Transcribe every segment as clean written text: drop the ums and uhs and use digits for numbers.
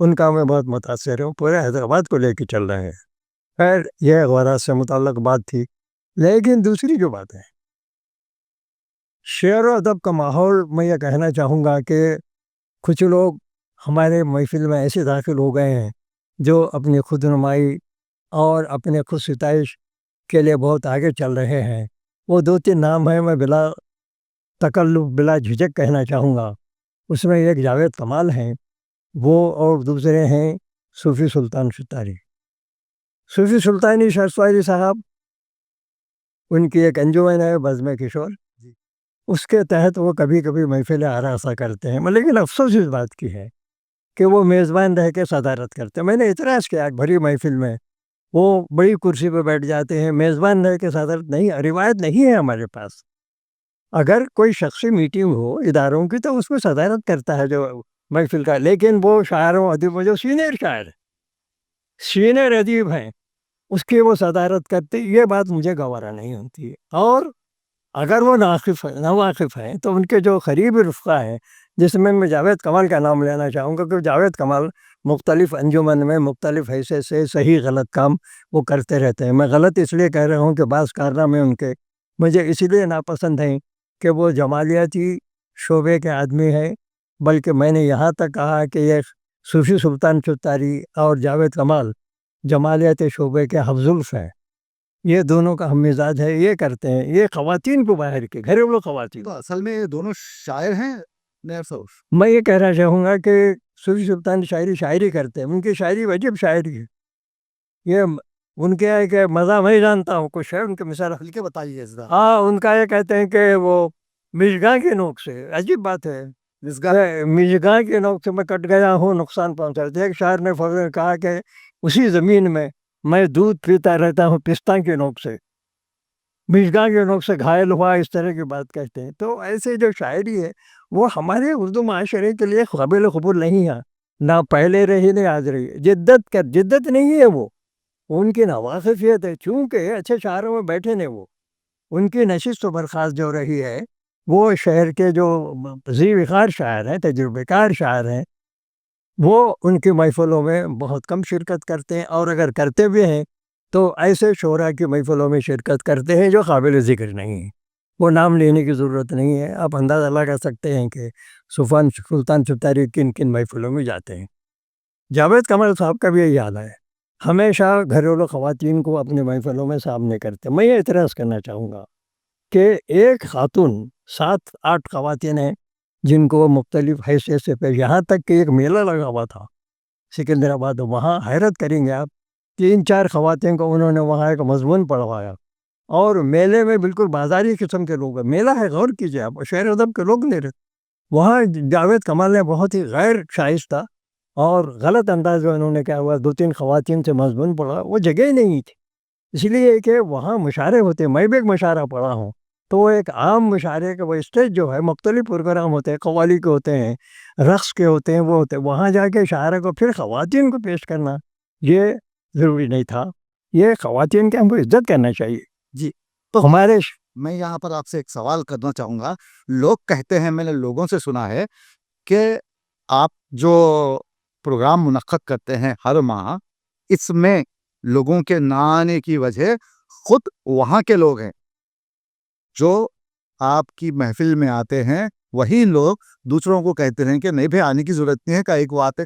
ان کا میں بہت متاثر ہوں، پورے حیدرآباد کو لے کے چل رہے ہیں. خیر یہ اخبارات سے متعلق بات تھی. لیکن دوسری جو بات ہے شعر و ادب کا ماحول، میں یہ کہنا چاہوں گا کہ کچھ لوگ ہمارے محفل میں ایسے داخل ہو گئے ہیں جو اپنی خود نمائی اور اپنے خود ستائش کے لیے بہت آگے چل رہے ہیں. وہ دو تین نام ہیں، میں بلا تکلف بلا جھجک کہنا چاہوں گا. اس میں ایک جاوید کمال ہیں، وہ اور دوسرے ہیں صوفی سلطان ستاری. صوفی سلطانی شاستری صاحب، ان کی ایک انجمن ہے بزم کشور، اس کے تحت وہ کبھی کبھی محفلیں آراستہ کرتے ہیں. لیکن افسوس اس بات کی ہے کہ وہ میزبان رہ کے صدارت کرتے ہیں. میں نے اعتراض کیا بھری محفل میں وہ بڑی کرسی پہ بیٹھ جاتے ہیں، میزبان رہ کے صدارت نہیں، روایت نہیں ہے ہمارے پاس. اگر کوئی شخصی میٹنگ ہو اداروں کی تو اس میں صدارت کرتا ہے جو محفل کا. لیکن وہ شاعروں ادیبوں جو سینئر شاعر سینئر ادیب ہیں اس کی وہ صدارت کرتے، یہ بات مجھے گوارا نہیں ہوتی ہے. اور اگر وہ ناواقف ہیں تو ان کے جو قریبی رفقا ہیں، جس میں جاوید کمال کا نام لینا چاہوں گا، کہ جاوید کمال مختلف انجمن میں مختلف حیثیت سے صحیح غلط کام وہ کرتے رہتے ہیں. میں غلط اس لیے کہہ رہا ہوں کہ بعض کارنامے ان کے مجھے اس لیے ناپسند ہیں کہ وہ جمالیاتی شعبے کے آدمی ہیں. بلکہ میں نے یہاں تک کہا کہ یہ صوفی سلطان ستاری اور جاوید کمال جمالیاتی شعبے کے حفظ ہیں. یہ دونوں کا ہم مزاج ہے، یہ کرتے ہیں. یہ خواتین کو باہر کے گھریلو خواتین. تو اصل میں یہ دونوں شاعر ہیں نیر صاحب. میں یہ کہنا چاہوں گا کہ صوفی سلطان شاعری کرتے ہیں، ان کی شاعری عجیب شاعری ہے. یہ ان کے ہے کہ مزہ میں جانتا ہوں کچھ ہے ان کے مثال. کے بتائیے ہاں ان کا یہ کہتے ہیں کہ وہ مشگاں کے نوک سے، عجیب بات ہے، مشگاں کے نوک سے میں کٹ گیا ہوں نقصان پہنچاتے. ایک شاعر نے کہا کہ اسی زمین میں دودھ پیتا رہتا ہوں پستہ کے نوک سے، مشگاں کے نوک سے گھائل ہوا، اس طرح کی بات کہتے ہیں. تو ایسے جو شاعری ہے وہ ہمارے اردو معاشرے کے لیے قابل قبول نہیں ہے، نہ پہلے رہی نہ آج رہی. جدت نہیں ہے، وہ ان کی نواقفیت ہے. چونکہ اچھے شاعروں میں بیٹھے نے، وہ ان کی نشست و برخاست جو رہی ہے، وہ شہر کے جو ذی وقار شاعر ہیں، تجربے کار شاعر ہیں، وہ ان کی محفلوں میں بہت کم شرکت کرتے ہیں. اور اگر کرتے بھی ہیں تو ایسے شعراء کی محفلوں میں شرکت کرتے ہیں جو قابل ذکر نہیں ہیں. وہ نام لینے کی ضرورت نہیں ہے، آپ اندازہ لگا سکتے ہیں کہ سلطان ستاری کن کن محفلوں میں جاتے ہیں. جاوید کمال صاحب کا بھی یہی حال ہے، ہمیشہ گھریلو خواتین کو اپنے محفلوں میں سامنے کرتے. میں یہ اعتراض کرنا چاہوں گا کہ ایک خاتون 7-8 خواتین ہیں جن کو مختلف حیثیت سے پیش، یہاں تک کہ ایک میلہ لگا ہوا تھا سکندرآباد، وہاں حیرت کریں گے آپ، 3-4 خواتین کو انہوں نے وہاں ایک مضمون پڑھوایا. اور میلے میں بالکل بازاری قسم کے لوگ ہیں، میلہ ہے، غور کیجیے آپ، شعر ادب کے لوگ نہیں رہتے وہاں. جاوید کمال نے بہت ہی غیر شائستہ اور غلط انداز میں انہوں نے کیا ہوا 2-3 خواتین سے مضمون پڑھا، وہ جگہ ہی نہیں تھی. اس لیے کہ وہاں مشاعرے ہوتے ہیں، میں بھی ایک مشاعرہ پڑھا ہوں، تو وہ ایک عام مشاعرے کا وہ اسٹیج جو ہے، مختلف پروگرام ہوتے ہیں، قوالی کے ہوتے ہیں، رقص کے ہوتے ہیں، وہ ہوتے ہیں. وہاں جا کے شاعرہ کو پھر خواتین کو پیش کرنا یہ ضروری نہیں تھا. یہ خواتین کے ہم کو عزت کرنا چاہیے. جی، تو ہمارے میں یہاں پر آپ سے ایک سوال کرنا چاہوں گا. لوگ کہتے ہیں، میں نے لوگوں سے سنا ہے کہ آپ جو پروگرام منعقد کرتے ہیں ہر ماہ، اس میں لوگوں کے نہ آنے کی وجہ خود وہاں کے لوگ ہیں. جو آپ کی محفل میں آتے ہیں وہی لوگ دوسروں کو کہتے ہیں کہ نہیں بھائی آنے کی ضرورت نہیں ہے، کا ایک بات ہے.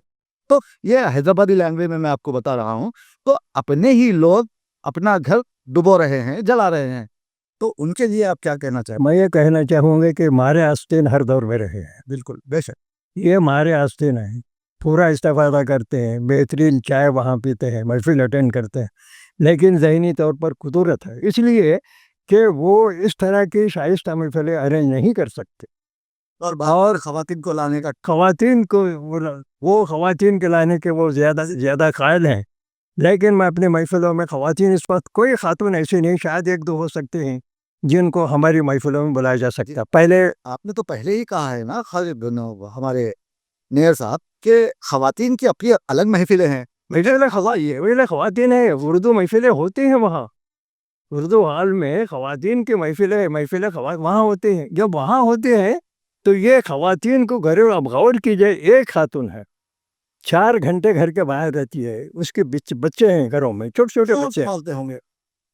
تو یہ حیدرآبادی لینگویج میں آپ کو بتا رہا ہوں. تو اپنے ہی لوگ اپنا گھر ڈبو رہے ہیں، جلا رہے ہیں، تو ان کے لیے آپ کیا کہنا چاہیں؟ میں یہ کہنا چاہوں گا کہ مارے آستین ہر دور میں رہے ہیں. بالکل، بے شک. یہ مارے آستین ہیں، پورا استفادہ کرتے ہیں، بہترین چائے وہاں پیتے ہیں، محفل اٹینڈ کرتے ہیں، لیکن ذہنی طور پر خطورت ہے، اس لیے کہ وہ اس طرح کی شائستہ محفلیں ارینج نہیں کر سکتے. اور خواتین کو لانے کا خواتین کو وہ خواتین کے لانے کے وہ زیادہ قائل ہیں. لیکن میں اپنے محفلوں میں خواتین اس وقت کوئی خاتون ایسی نہیں، شاید 1-2 ہو سکتے ہیں جن کو ہماری محفلوں میں بلایا جا سکتا. پہلے آپ نے تو پہلے ہی کہا ہے نا ہمارے نیر صاحب کہ خواتین کی اپنی الگ محفلیں ہیں. خواتین ہیں، اردو محفلیں ہوتی ہیں وہاں، اردو ہال میں خواتین کی محفلیں وہاں ہوتی ہیں. جب وہاں ہوتے ہیں تو یہ خواتین کو گھریلو، اب غور کیجئے، ایک خاتون ہے 4 گھنٹے گھر کے باہر رہتی ہے، اس کے بچے ہیں گھروں میں، چھوٹے چھوٹے بچے پالتے ہوں گے.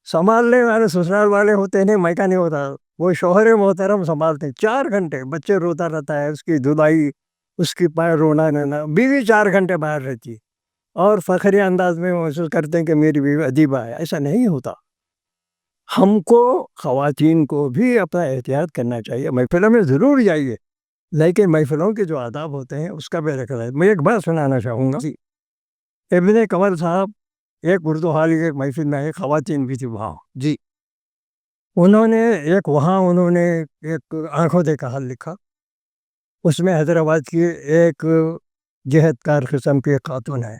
سنبھالنے والے سسرال والے ہوتے ہیں، میکا نہیں ہوتا، وہ شوہر محترم سنبھالتے ہیں. 4 گھنٹے بچے روتا رہتا ہے، اس کی دھلائی، اس کی پیر رونا رہنا، بیوی 4 گھنٹے باہر رہتی ہے اور فخری انداز میں محسوس کرتے ہیں کہ میری بیوی ادیبہ ہے. ایسا نہیں ہوتا. ہم کو خواتین کو بھی اپنا احتیاط کرنا چاہیے. محفلوں میں ضرور جائیے، لیکن محفلوں کے جو آداب ہوتے ہیں اس کا بھی رکھنا ہے. میں ایک بات سنانا چاہوں گا. ابن قمر صاحب ایک اردو حال کی ایک محفل میں آئے، خواتین بھی تھی وہاں. جی. انہوں نے ایک آنکھوں دیکھا حال لکھا. اس میں حیدرآباد کی ایک جہد کار قسم کی ایک خاتون ہے،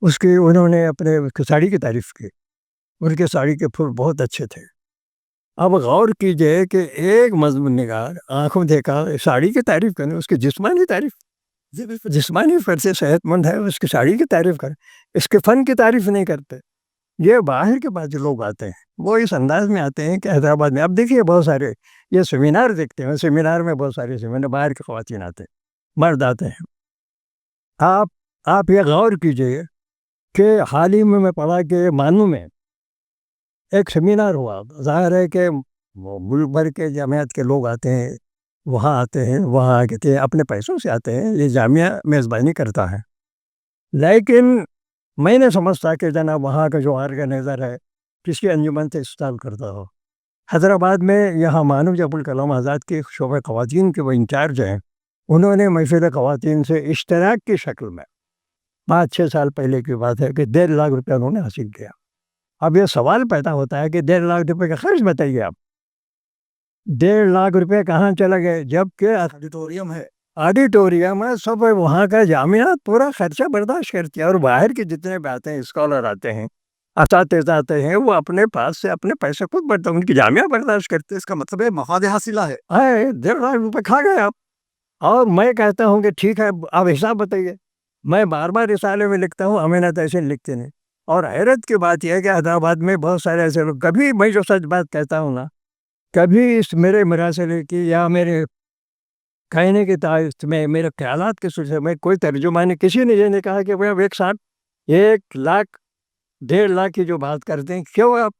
اس کی انہوں نے اپنے ساڑی کی تعریف کی. ان کے ساڑی کے پھول بہت اچھے تھے. اب غور کیجئے کہ ایک مضمون نگار آنکھوں دیکھا ساڑی کی تعریف کریں، اس کی جسمانی تعریف، جسمانی فرد سے صحت مند ہے، اس کی ساڑی کی تعریف کریں، اس کے فن کی تعریف نہیں کرتے. یہ باہر کے بعد جو لوگ آتے ہیں وہ اس انداز میں آتے ہیں کہ حیدرآباد میں اب دیکھیے بہت سارے یہ سیمینار دیکھتے ہیں، سیمینار میں بہت سارے سیمینار باہر کے خواتین آتے ہیں، مرد آتے ہیں. آپ یہ غور کیجئے کہ حال ہی میں پڑھا کہ مانو میں ایک سیمینار ہوا. ظاہر ہے کہ ملک بھر کے جامعات کے لوگ آتے ہیں، وہاں آتے ہیں اپنے پیسوں سے آتے ہیں، یہ جامعہ میزبانی کرتا ہے. لیکن میں نے سمجھتا کہ جناب وہاں کا جو آرگنائزر ہے کسی انجمن سے اسٹال کرتا ہو. حیدرآباد میں یہاں مانو جب الکلام آزاد کے شعبہ خواتین کے وہ انچارج ہیں، انہوں نے محفل خواتین سے اشتراک کی شکل میں 5-6 سال پہلے کی بات ہے کہ 1.5 لاکھ روپے انہوں نے حاصل کیا. اب یہ سوال پیدا ہوتا ہے کہ 1.5 لاکھ روپے کا خرچ بتائیے آپ. 1.5 لاکھ روپے کہاں چلا گئے؟ جبکہ آڈیٹوریم ہے، آڈیٹوریم ہے، سب وہاں کا جامعہ پورا خرچہ برداشت کرتی ہے. اور باہر کے جتنے بھی آتے ہیں، اسکالر آتے ہیں، اساتذہ آتے ہیں، وہ اپنے پاس سے اپنے پیسے خود بڑھتے ہیں، ان کی جامعہ برداشت کرتے ہیں. اس کا مطلب ہے مفاد حاصلہ ہے. 1.5 لاکھ روپے کھا گئے آپ. اور میں کہتا ہوں کہ ٹھیک ہے آپ حساب بتائیے. میں بار بار رسالے میں لکھتا ہوں، امینہ تحسین لکھتے نہیں. اور حیرت کی بات یہ ہے کہ حیدرآباد میں بہت سارے ایسے لوگ، کبھی میں جو سچ بات کہتا ہوں نا، کبھی اس میرے مراسلے کی یا میرے کہنے کے تعلق میں میرے خیالات کے سلسلے میں کوئی ترجمہ نہیں، کسی نے یہ نہیں کہا کہ بھائی ایک ساتھ 1 لاکھ 1.5 لاکھ کی جو بات کرتے ہیں، کیوں آپ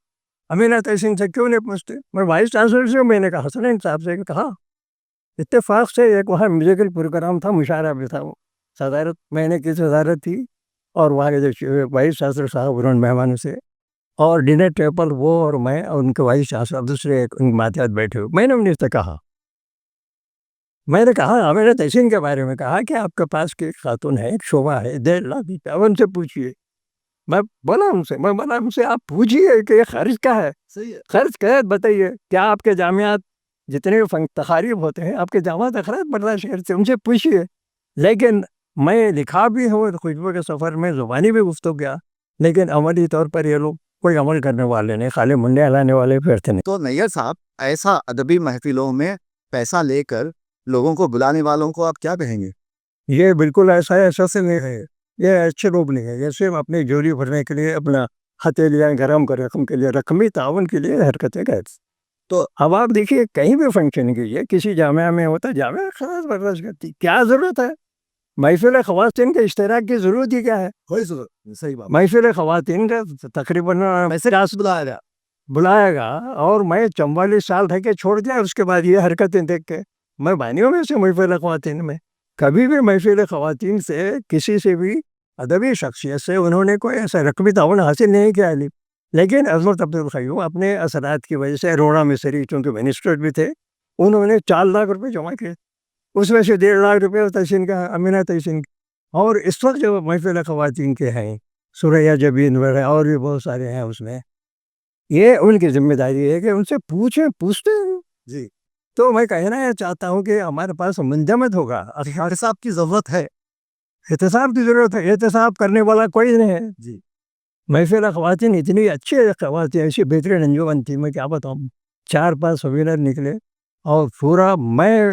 امینہ تحسین سے کیوں نہیں پوچھتے؟ میں وائس چانسلر سے میں نے کہا، حسنین صاحب سے کہا. اتفاق سے ایک وہاں میوزیکل پروگرام تھا، مشاعرہ بھی تھا، صدارت میں نے کی صدارت تھی، اور وہاں کے جو وائس چانسلر صاحب انہوں نے مہمانوں سے، اور ڈنر ٹیبل وہ اور میں اور ان کے وائس چانسلر دوسرے ان ماتحت بیٹھے ہوئے. میں نے انہیں سے کہا، میں نے کہا امینہ تحسین کے بارے میں کہا کہ آپ کے پاس کی ایک خاتون ہے، ایک شعبہ ہے 1.5 لاکھ روپے، اب ان سے پوچھیے. میں بولا ان سے آپ پوچھیے کہ یہ خرچ کا ہے، صحیح ہے. خرچ کا بتائیے. کیا آپ کے جامعات جتنے بھی تقاریب ہوتے ہیں آپ کے جامعات اخراج برداشت کرتے ہیں؟ ان سے پوچھیے. لیکن میں لکھا بھی ہوں خوشبو کے سفر میں، زبانی بھی گفتگو کیا، لیکن عملی طور پر یہ لوگ کوئی عمل کرنے والے نہیں، خالی منڈے ہلانے والے پھرتے نہیں. تو نیئر صاحب، ایسا ادبی محفلوں میں پیسہ لے کر لوگوں کو بلانے والوں کو آپ کیا کہیں گے؟ یہ بالکل ایسا ہے، ایسا سے نہیں ہے، یہ اچھے لوگ نہیں ہے. یہ صرف اپنی جولی بھرنے کے لیے، اپنا ہتھیلیاں گرم کر رقم کے لیے، رقمی تعاون کے لیے حرکتیں کرتے. تو اب آپ دیکھیے کہیں بھی فنکشن کیجیے، کسی جامعہ میں ہوتا، جامعہ خلاص برداشت کرتی. کیا ضرورت ہے محفل خواتین کے اشتراک کی؟ ضرورت ہی کیا ہے؟ کوئی ضرورت نہیں. صحیح بات. محفل خواتین کا تقریباً ویسے بلائے گا، اور میں 44 سال رہ کے چھوڑ دیا. اس کے بعد یہ حرکتیں دیکھ کے میں بانیوں میں سے محفل خواتین میں کبھی بھی محفل خواتین سے کسی سے بھی ادبی شخصیت سے انہوں نے کوئی ایسا رقمی تعاون حاصل نہیں کیا. لیکن عظمت عبدالقیوم اپنے اثرات کی وجہ سے، رونا مصری چونکہ منسٹر بھی تھے، انہوں نے 4 لاکھ روپے جمع کیے، اس میں سے 1.5 لاکھ روپے تحسین کا، امینہ تحسین کا. اور اس وقت جو محفل خواتین کے ہیں، سریہ جبین وغیرہ اور بھی بہت سارے ہیں، اس میں یہ ان کی ذمہ داری ہے کہ ان سے پوچھتے ہیں. جی. تو میں کہنا یہ چاہتا ہوں کہ ہمارے پاس منجمد ہوگا، احتساب کی ضرورت ہے. احتساب کی ضرورت ہے. احتساب کرنے والا کوئی نہیں ہے. جی. محفل خواتین اتنی اچھی خواتین، ایسی بہترین انجمن تھی، میں کیا بتاؤں. 4-5 سیمینار نکلے اور پورا میں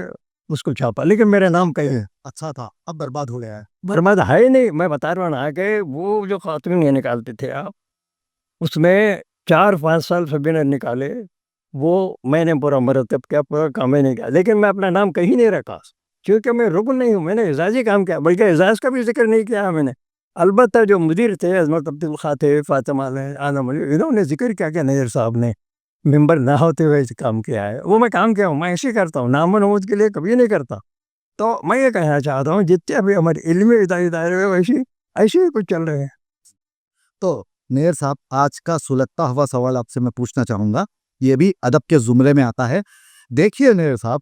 اس کو چھاپا، لیکن میرا نام کہیں اچھا تھا، اب برباد ہو گیا ہے. برباد ہے ہی نہیں. میں بتا رہا ہوں کہ وہ جو خاتون یہ نکالتے تھے آپ، اس میں 4-5 سال سیمینار نکالے، وہ میں نے پورا مرتب کیا، پورا کام میں نہیں کیا، لیکن میں اپنا نام کہیں نہیں رکھا. چونکہ میں رکن نہیں ہوں، میں نے اعزازی کام کیا، بلکہ اعزاز کا بھی ذکر نہیں کیا میں نے. البتہ جو مدیر تھے عظمت عبدالخواہ تھے، فاطمہ عالم علی، انہوں نے ذکر کیا کہ نیر صاحب نے ممبر نہ ہوتے ہوئے کام کیا ہے. وہ میں کام کیا ہوں، میں ایسے کرتا ہوں، نام و نمود کے لیے کبھی نہیں کرتا. تو میں یہ کہنا چاہتا ہوں جتنے بھی ہمارے علمی ادارے ایسے ہی کچھ چل رہے ہیں. تو نیر صاحب، آج کا سلگتا ہوا سوال آپ سے میں پوچھنا چاہوں گا، یہ بھی ادب کے زمرے میں آتا ہے. دیکھیے نیر صاحب،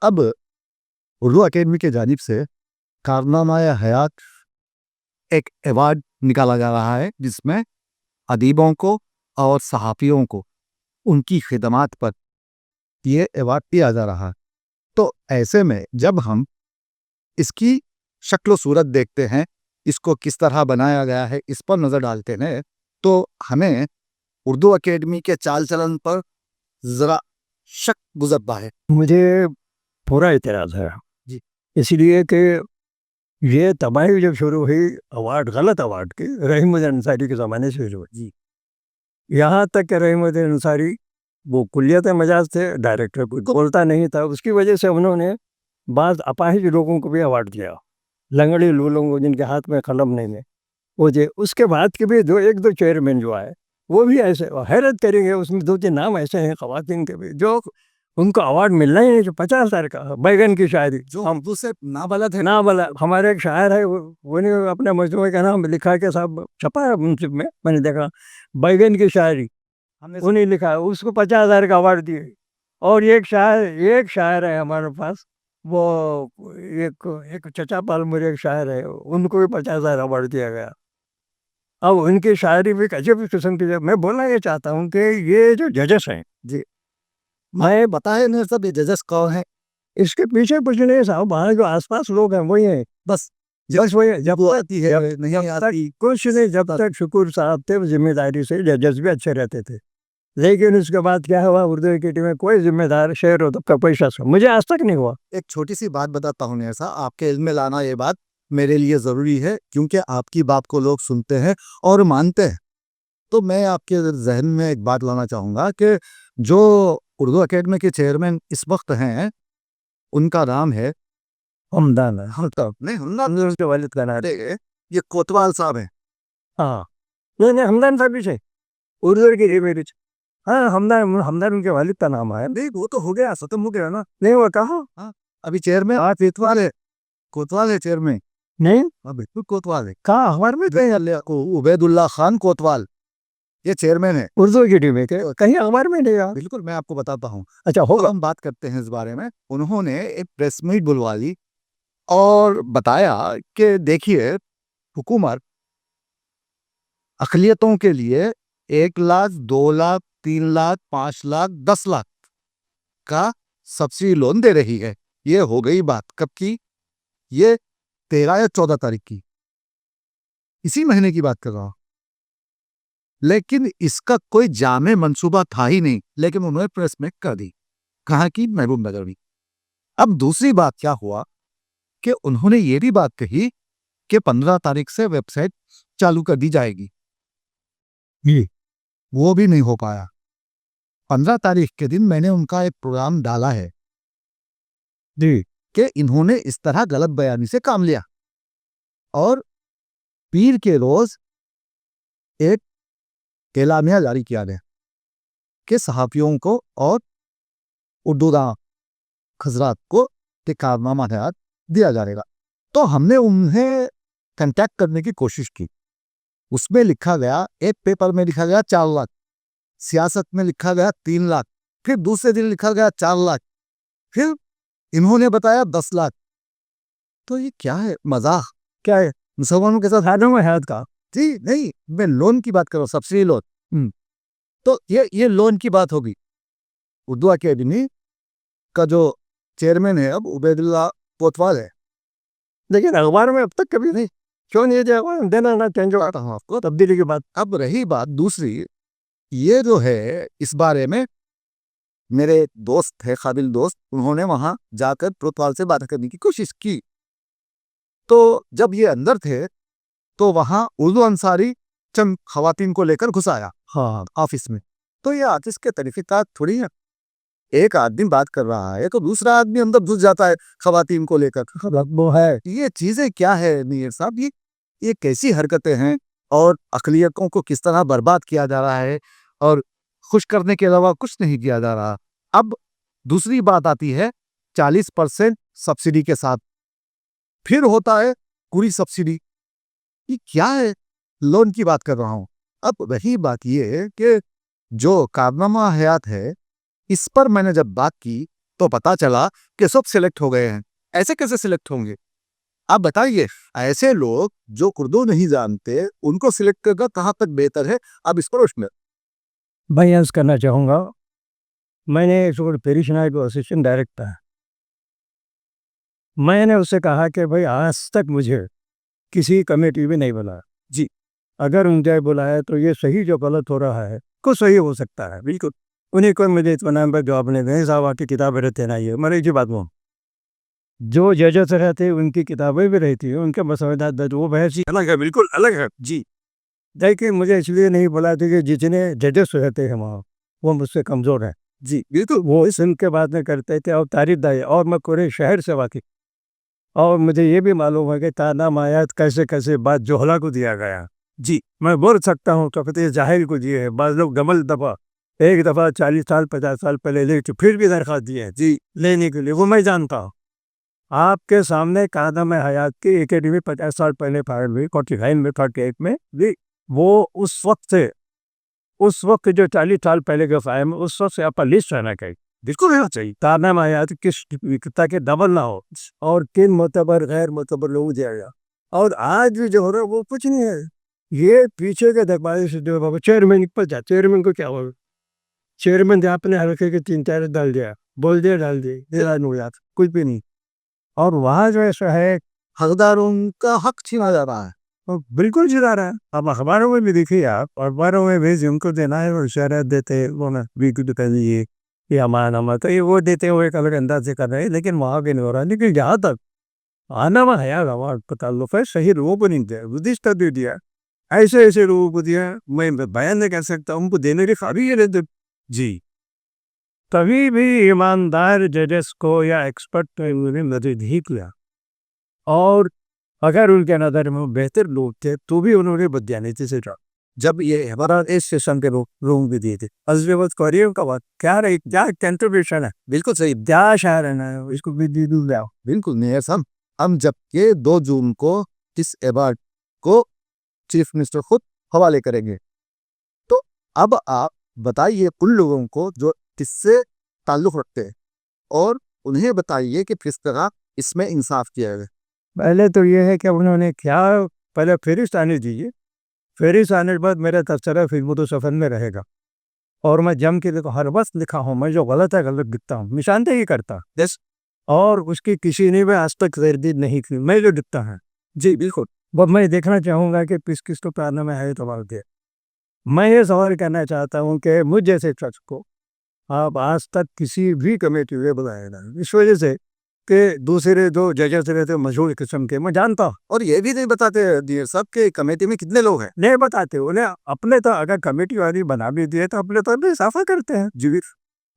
اب اردو اکیڈمی کی جانب سے کارنامہ حیات ایک ایوارڈ نکالا جا رہا ہے، جس میں ادیبوں کو اور صحافیوں کو ان کی خدمات پر یہ ایوارڈ دیا جا رہا ہے. تو ایسے میں جب ہم اس کی شکل و صورت دیکھتے ہیں، اس کو کس طرح بنایا گیا ہے، اس پر نظر ڈالتے ہیں، تو ہمیں اردو اکیڈمی کے چال چلن پر ذرا شک گزرتا ہے. مجھے پورا اعتراض ہے جی. اس لیے کہ یہ تباہی جب شروع ہوئی ایوارڈ، غلط ایوارڈ کی، رحیم الدین انصاری کے زمانے سے شروع ہوئی. جی. یہاں تک کہ رحیم الدین انصاری وہ کلیت مجاز تھے، ڈائریکٹر کوئی بولتا نہیں تھا، اس کی وجہ سے انہوں نے بعض اپاہج لوگوں کو بھی ایوارڈ دیا، لنگڑی لولوں کو جن کے ہاتھ میں قلم نہیں ہے وہ جے. اس کے بعد کے بھی ایک دو چیئرمین جو آئے وہ بھی ایسے، حیرت کریں گے، اس میں 2-3 نام ایسے ہیں خواتین کے بھی جو ان کو ایوارڈ ملنا ہی نہیں. جو 50,000 کا بیگن کی شاعری، جو ہم دوسرے نابلد ہے. نابلد. ہمارے ایک شاعر ہے، وہ نے اپنے مجموعے کا نام لکھا کہ صاحب چھپا ہے منصف میں نے دیکھا، بیگن کی شاعری انہیں لکھا، اس کو 50,000 کا ایوارڈ دیے. اور ایک شاعر ہے ہمارے پاس، وہ ایک چچا پالمور ایک شاعر ہے، ان کو بھی 50,000 ایوارڈ دیا گیا. اب ان کی شاعری بھی ایک عجیب قسم کی. میں بولنا یہ چاہتا ہوں کہ یہ جو ججس ہیں، جی، میں بتائے نہیں سب یہ ججس کون ہیں. اس کے پیچھے کچھ نہیں صاحب، وہاں جو آس پاس لوگ ہیں وہی ہیں بس وہی. جب آتی ہے نہیں آتی کچھ نہیں، جب تک شکور صاحب تھے ذمہ داری سے ججس بھی اچھے رہتے تھے. لیکن اس کے بعد کیا ہوا، اردو اکیڈمی میں کوئی ذمہ دار شعر و ادب کا کوئی شخص مجھے آج تک نہیں ہوا. ایک چھوٹی سی بات بتاتا ہوں ایسا، آپ کے علم میں لانا یہ بات میرے لیے ضروری ہے، کیونکہ آپ کی بات کو لوگ سنتے ہیں اور مانتے ہیں. تو میں آپ کے ذہن میں ایک بات لانا چاہوں گا کہ جو اردو اکیڈمی کے چیئرمین اس وقت ہیں، ان کا نام ہے ہمدان. نہیں، کے والد کا نام ہے. یہ کوتوال صاحب ہیں. ہاں نہیں، ہمدان صاحب بھی سے اردو کی میرے. ہاں، ہمدان ان کے والد کا نام ہے. نہیں، وہ تو ہو گیا، ختم ہو گیا نا. نہیں وہ کہا ابھی چیئرمین کوتوال ہے چیئرمین. نہیں بالکل کوتوال ہے. کہا اخبار میں عبید اللہ خان کوتوال یہ چیئرمین ہے اردو اکیڈمی کے، کہیں اخبار میں نہیں آیا. بالکل، میں آپ کو بتاتا ہوں. اچھا ہوگا. ہم بات کرتے ہیں اس بارے میں. انہوں نے ایک پریس میٹ بلوا لی اور بتایا کہ دیکھیے، حکومت اقلیتوں کے لیے 1 لاکھ 2 لاکھ 3 لاکھ 5 لاکھ 10 لاکھ کا سبسڈی لون دے رہی ہے. یہ ہو گئی بات کب کی؟ یہ 13 یا 14 تاریخ کی، اسی مہینے کی بات کر رہا ہوں. لیکن اس کا کوئی جامع منصوبہ تھا ہی نہیں، لیکن انہوں نے پریس میں کر دی. کہاں کی؟ محبوب نگر میں. اب دوسری بات کیا ہوا کہ انہوں نے یہ بھی بات کہی کہ 15 تاریخ سے ویب سائٹ چالو کر دی جائے گی. وہ بھی نہیں ہو پایا. 15 تاریخ کے دن میں نے ان کا ایک پروگرام ڈالا ہے جی کہ انہوں نے اس طرح غلط بیانی سے کام لیا، اور پیر کے روز ایک اعلامیہ جاری کیا گیا کہ صحافیوں کو اور اردو داں حضرات کو کارنامہ حیات دیا جائے گا. تو ہم نے انہیں کنٹیکٹ کرنے کی کوشش کی. اس میں لکھا گیا، ایک پیپر میں لکھا گیا 4 لاکھ، سیاست میں لکھا گیا 3 لاکھ، پھر دوسرے دن لکھا گیا 4 لاکھ، پھر انہوں نے بتایا 10 لاکھ. تو یہ کیا ہے؟ مذاق کیا ہے مسلمانوں کے ساتھ؟ کارنامہ حیات کا. جی نہیں، میں لون کی بات کر رہا ہوں، سبسڈی لون. تو یہ لون کی بات ہوگی. اردو اکیڈمی کا جو چیئرمین ہے اب عبید اللہ کوتوال ہے. لیکن اخبار میں اب تک کبھی نہیں، کیوں نہیں دینا نہ چینج ہوتا ہوں آپ کو تبدیلی کی بات. اب رہی بات دوسری، یہ جو ہے اس بارے میں میرے دوست ہے، قابل دوست، انہوں نے وہاں جا کر کوتوال سے بات کرنے کی کوشش کی. تو جب یہ اندر تھے تو وہاں اردو انصاری چند خواتین کو لے کر گھس آیا ہاں آفس میں. تو یہ آفس کے طریقہ کار تھوڑی ہے. ایک آدمی بات کر رہا ہے تو دوسرا آدمی اندر گھس جاتا ہے خواتین کو لے کر. وہ ہے یہ چیزیں کیا ہے نیئر صاحب؟ یہ کیسی حرکتیں ہیں اور اقلیتوں کو کس طرح برباد کیا جا رہا ہے اور خوش کرنے کے علاوہ کچھ نہیں کیا جا رہا. اب دوسری بات آتی ہے 40% سبسڈی کے ساتھ، پھر ہوتا ہے پوری سبسڈی. یہ کیا ہے؟ لون کی بات کر رہا ہوں. اب وہی بات یہ ہے کہ جو کارنامہ حیات ہے اس پر میں نے جب بات کی تو پتا چلا کہ سب سلیکٹ ہو گئے ہیں. ایسے کیسے سلیکٹ ہوں گے؟ آپ بتائیے. ایسے لوگ جو اردو نہیں جانتے ان کو سلیکٹ کرنا کہاں تک بہتر ہے؟ اب اس پر روشنی. میں عرض کرنا چاہوں گا، میں نے پیرش نائٹ کو اسسٹنٹ ڈائریکٹر، میں نے اسے کہا کہ بھائی آج تک مجھے کسی کمیٹی بھی نہیں بلایا. جی اگر ان کے بلایا تو یہ صحیح جو غلط ہو رہا ہے کو صحیح ہو سکتا ہے. بالکل انہیں کو مجھے اطمینان پر جواب نہیں دیں. صاحب کی کتابیں رہتے نا، یہ میں نے بات جو ججز رہتے ان کی کتابیں بھی رہتی ہیں، ان کے مسودات وہ بحث الگ ہے، بالکل الگ ہے. جی دیکھیں مجھے اس لیے نہیں بولا تھا کہ جتنے ججز رہتے ہیں وہاں وہ مجھ سے کمزور ہیں. جی بالکل. وہ اس ان کے بعد میں کرتے تھے اور تعریف دائی، اور میں پورے شہر سے واقف، اور مجھے یہ بھی معلوم ہے کہ تانا آیات کیسے کیسے بات جوہلا کو دیا گیا. جی میں بول سکتا ہوں تو فتح ظاہر کو دیے ہیں، بعض لوگ ڈبل دفعہ، ایک دفعہ 40 سال 50 سال پہلے لے کے پھر بھی درخواست دیے جی لینے کے لیے. وہ میں جانتا ہوں. آپ کے سامنے کادم حیات کی اکیڈمی 50 سال پہلے فائل ہوئی 49 میں 48 میں بھی. وہ اس وقت جو 40 سال پہلے کے فائل میں اس وقت سے آپ کا لسٹ رہنا چاہیے. بالکل رہنا چاہیے. کادم حیات کس تاکہ ڈبل نہ ہو اور کن معتبر غیر معتبر لوگ دیا گیا. اور آج بھی جو ہو رہا ہے وہ کچھ نہیں ہے. یہ پیچھے کے دربار سے جو بابا چیئرمین پر جا، چیئرمین کو کیا ہوگا؟ چیئرمین نے اپنے حلقے کے 3-4 ڈال دیا، بول دیا ڈال دیا، کچھ بھی نہیں. اور وہاں جو ایسا ہے حقداروں کا حق چھینا جا رہا ہے. وہ بالکل جدا رہا ہے. اب اخباروں میں بھی دیکھیے آپ، اخباروں میں بھی جن کو دینا ہے وہ اشارت دیتے وہ نا یہ امان تو یہ وہ دیتے ہوئے ایک الگ انداز سے کر رہے ہیں، لیکن وہاں کے نہیں ہو رہا. لیکن جہاں تک آنا میں حیات آواز کا تعلق ہے، صحیح لوگوں کو نہیں دیا، گزشتہ دے دیا، ایسے لوگوں کو دیا. میں بیان نہیں کر سکتا ان کو دینے کی خالی ہے. جی کبھی بھی ایماندار ججز کو یا ایکسپرٹ نے مدد ہی کیا، اور اگر ان کے نظر میں بہتر لوگ تھے تو بھی انہوں نے بدیانتی سے جب یہ ہمارا اس سیشن کے روم بھی دیے تھے. کوریئر کا بات کیا رہی، کیا کنٹریبیوشن ہے. بالکل صحیح. کیا شاعر ہے نا، اس کو بھی دے دوں. بالکل نیئر صاحب. ہم جب کہ 2 جون کو اس ایوارڈ کو چیف منسٹر خود حوالے کریں گے، تو اب آپ بتائیے ان لوگوں کو جو اس سے تعلق رکھتے ہیں اور انہیں بتائیے کہ کس طرح اس میں انصاف کیا گیا. پہلے تو یہ ہے کہ انہوں نے کیا، پہلے فہرست آنے دیجیے. فہرست آنے کے بعد میرا تبصرہ خدمت و سفر میں رہے گا، اور میں جم کے ہر وقت لکھا ہوں. میں جو غلط ہے غلط لکھتا ہوں، نشاندہی کرتا، اور اس کی کسی نے بھی آج تک تردید نہیں کی. میں جو لکھتا ہوں جی بالکل. وہ میں دیکھنا چاہوں گا کہ کس کو پڑھنے میں ہے تو دے. میں یہ سوال کرنا چاہتا ہوں کہ مجھ جیسے شخص کو آپ آج تک کسی بھی کمیٹی میں بلائے نا، اس وجہ سے کہ دوسرے جو ججز رہتے مشہور قسم کے میں جانتا ہوں. اور یہ بھی نہیں بتاتے دیئر صاحب کہ کمیٹی میں کتنے لوگ ہیں. نہیں بتاتے انہیں اپنے تو. اگر کمیٹی والی بنا بھی دیے تو اپنے طور پہ اضافہ کرتے ہیں. جی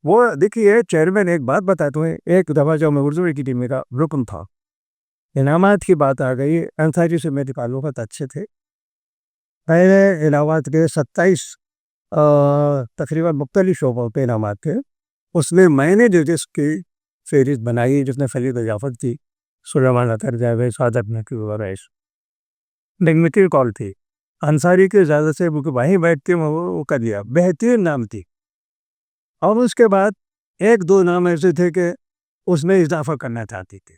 وہ دیکھیے چیئرمین ایک بات بتاتے ہیں. ایک دفعہ جو میں اردو کی ٹیم کا رکن تھا، انعامات کی بات آ گئی. انصاری سے میرے تعلقات اچھے تھے. پہلے انعامات کے 27 تقریباً مختلف شعبوں پہ انعامات تھے. اس میں نے جس کی فہرست بنائی، جس نے فرید اضافت تھی، سلیمان اطہر جاوید، سعادت نقوی وغیرہ، ڈگمیٹری کال تھی. انصاری کے زیادہ سے وہیں بیٹھ کے وہ کر دیا. بہترین نام تھی. اور اس کے بعد 1-2 نام ایسے تھے کہ اس میں اضافہ کرنا چاہتے تھے.